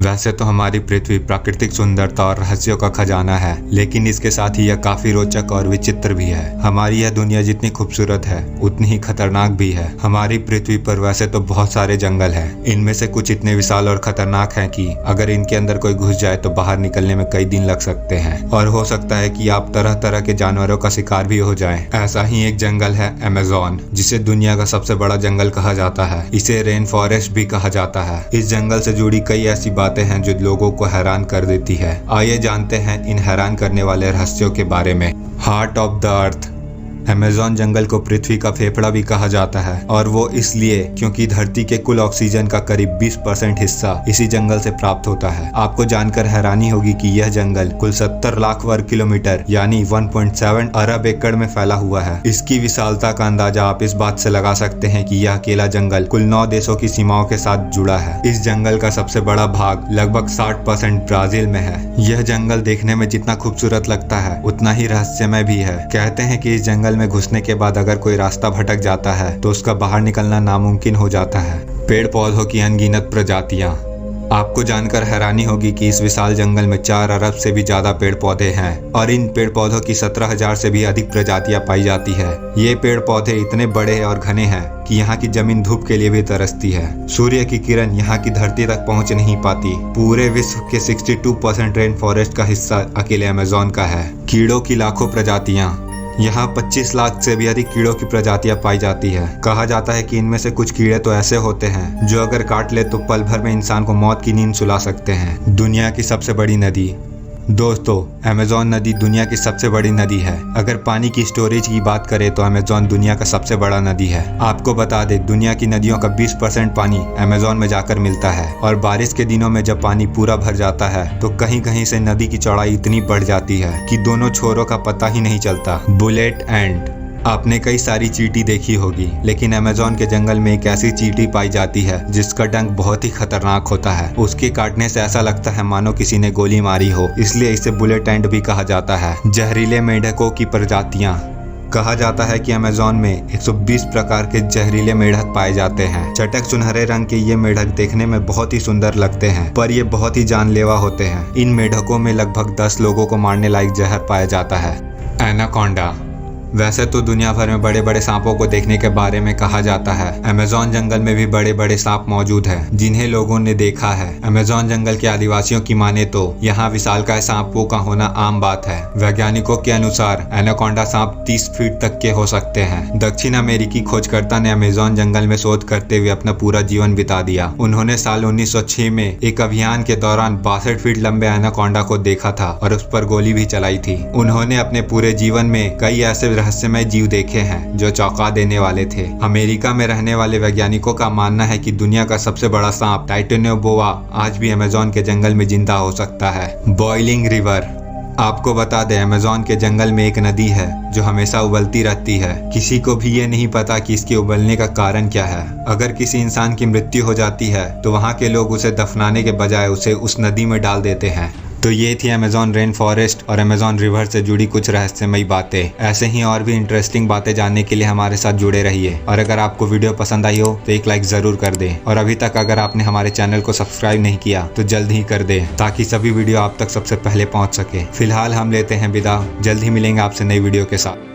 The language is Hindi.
वैसे तो हमारी पृथ्वी प्राकृतिक सुंदरता और रहस्यों का खजाना है, लेकिन इसके साथ ही यह काफी रोचक और विचित्र भी है। हमारी यह दुनिया जितनी खूबसूरत है उतनी ही खतरनाक भी है। हमारी पृथ्वी पर वैसे तो बहुत सारे जंगल हैं। इनमें से कुछ इतने विशाल और खतरनाक हैं कि अगर इनके अंदर कोई घुस जाए तो बाहर निकलने में कई दिन लग सकते हैं और हो सकता है कि आप तरह तरह के जानवरों का शिकार भी हो जाएं। ऐसा ही एक जंगल है अमेज़न, जिसे दुनिया का सबसे बड़ा जंगल कहा जाता है। इसे रेन फॉरेस्ट भी कहा जाता है। इस जंगल से जुड़ी कई ऐसी बातें हैं जो लोगों को हैरान कर देती है। आइए जानते हैं इन हैरान करने वाले रहस्यों के बारे में। Heart of the earth. Amazon जंगल को पृथ्वी का फेफड़ा भी कहा जाता है और वो इसलिए क्योंकि धरती के कुल ऑक्सीजन का करीब 20% हिस्सा इसी जंगल से प्राप्त होता है। आपको जानकर हैरानी होगी कि यह जंगल कुल 70 लाख वर्ग किलोमीटर यानी 1.7 अरब एकड़ में फैला हुआ है। इसकी विशालता का अंदाजा आप इस बात से लगा सकते हैं कि यह अकेला जंगल कुल 9 देशों की सीमाओं के साथ जुड़ा है। इस जंगल का सबसे बड़ा भाग लगभग 60% ब्राजील में है। यह जंगल देखने में जितना खूबसूरत लगता है उतना ही रहस्यमय भी है। कहते हैं कि इस जंगल में घुसने के बाद अगर कोई रास्ता भटक जाता है तो उसका बाहर निकलना नामुमकिन हो जाता है। पेड़ पौधों की अनगिनत प्रजातियां। आपको जानकर हैरानी होगी कि इस विशाल जंगल में 4 अरब से भी ज्यादा पेड़ पौधे हैं और इन पेड़ पौधों की 17,000 से भी अधिक प्रजातियां पाई जाती है। ये पेड़ पौधे इतने बड़े और घने हैं कि यहाँ की जमीन धूप के लिए भी तरसती है। सूर्य की किरण यहाँ की धरती तक पहुँच नहीं पाती। पूरे विश्व के 62% रेन फॉरेस्ट का हिस्सा अकेले अमेज़न का है। कीड़ों की लाखों प्रजातियां। यहाँ 25 लाख से भी अधिक कीड़ों की प्रजातियां पाई जाती है। कहा जाता है कि इनमें से कुछ कीड़े तो ऐसे होते हैं जो अगर काट ले तो पल भर में इंसान को मौत की नींद सुला सकते हैं। दुनिया की सबसे बड़ी नदी। दोस्तों, अमेज़न नदी दुनिया की सबसे बड़ी नदी है। अगर पानी की स्टोरेज की बात करें तो अमेज़न दुनिया का सबसे बड़ा नदी है। आपको बता दें, दुनिया की नदियों का 20% पानी अमेज़न में जाकर मिलता है और बारिश के दिनों में जब पानी पूरा भर जाता है तो कहीं कहीं से नदी की चौड़ाई इतनी बढ़ जाती है कि दोनों छोरों का पता ही नहीं चलता। Bullet and. आपने कई सारी चींटी देखी होगी, लेकिन अमेज़न के जंगल में एक ऐसी चींटी पाई जाती है जिसका डंक बहुत ही खतरनाक होता है। उसके काटने से ऐसा लगता है मानो किसी ने गोली मारी हो, इसलिए इसे बुलेट एंड भी कहा जाता है। जहरीले मेंढकों की प्रजातियां। कहा जाता है कि अमेज़न में 120 प्रकार के जहरीले मेंढक पाए जाते हैं। चटक सुनहरे रंग के ये मेंढक देखने में बहुत ही सुंदर लगते हैं, पर ये बहुत ही जानलेवा होते हैं। इन मेंढकों में लगभग 10 लोगों को मारने लायक जहर पाया जाता है। एनाकोंडा। वैसे तो दुनिया भर में बड़े बड़े सांपों को देखने के बारे में कहा जाता है। अमेज़न जंगल में भी बड़े बड़े सांप मौजूद हैं जिन्हें लोगों ने देखा है। अमेज़न जंगल के आदिवासियों की माने तो यहाँ विशालकाय सांपों का होना आम बात है। वैज्ञानिकों के अनुसार एनाकोंडा सांप 30 फीट तक के हो सकते हैं। दक्षिण अमेरिकी खोजकर्ता ने अमेज़न जंगल में शोध करते हुए अपना पूरा जीवन बिता दिया। उन्होंने साल 1906 में एक अभियान के दौरान 62 फीट लंबे एनाकोंडा को देखा था और उस पर गोली भी चलाई थी। उन्होंने अपने पूरे जीवन में कई ऐसे रहस्यमय जीव देखे हैं जो चौंका देने वाले थे। अमेरिका में रहने वाले वैज्ञानिकों का मानना है कि दुनिया का सबसे बड़ा सांप टाइटेनोबोआ आज भी अमेज़न के जंगल में जिंदा हो सकता है। Boiling river. आपको बता दें, अमेज़न के जंगल में एक नदी है जो हमेशा उबलती रहती है। किसी को भी ये नहीं पता कि इसके उबलने का कारण क्या है। अगर किसी इंसान की मृत्यु हो जाती है तो वहाँ के लोग उसे दफनाने के बजाय उसे उस नदी में डाल देते हैं। तो ये थी अमेज़न रेन फॉरेस्ट और अमेज़न रिवर से जुड़ी कुछ रहस्यमयी बातें। ऐसे ही और भी इंटरेस्टिंग बातें जानने के लिए हमारे साथ जुड़े रहिए और अगर आपको वीडियो पसंद आई हो तो एक लाइक ज़रूर कर दें और अभी तक अगर आपने हमारे चैनल को सब्सक्राइब नहीं किया तो जल्द ही कर दें ताकि सभी वीडियो आप तक सबसे पहले पहुंच सके। फिलहाल हम लेते हैं विदा। जल्द ही मिलेंगे आपसे नई वीडियो के साथ।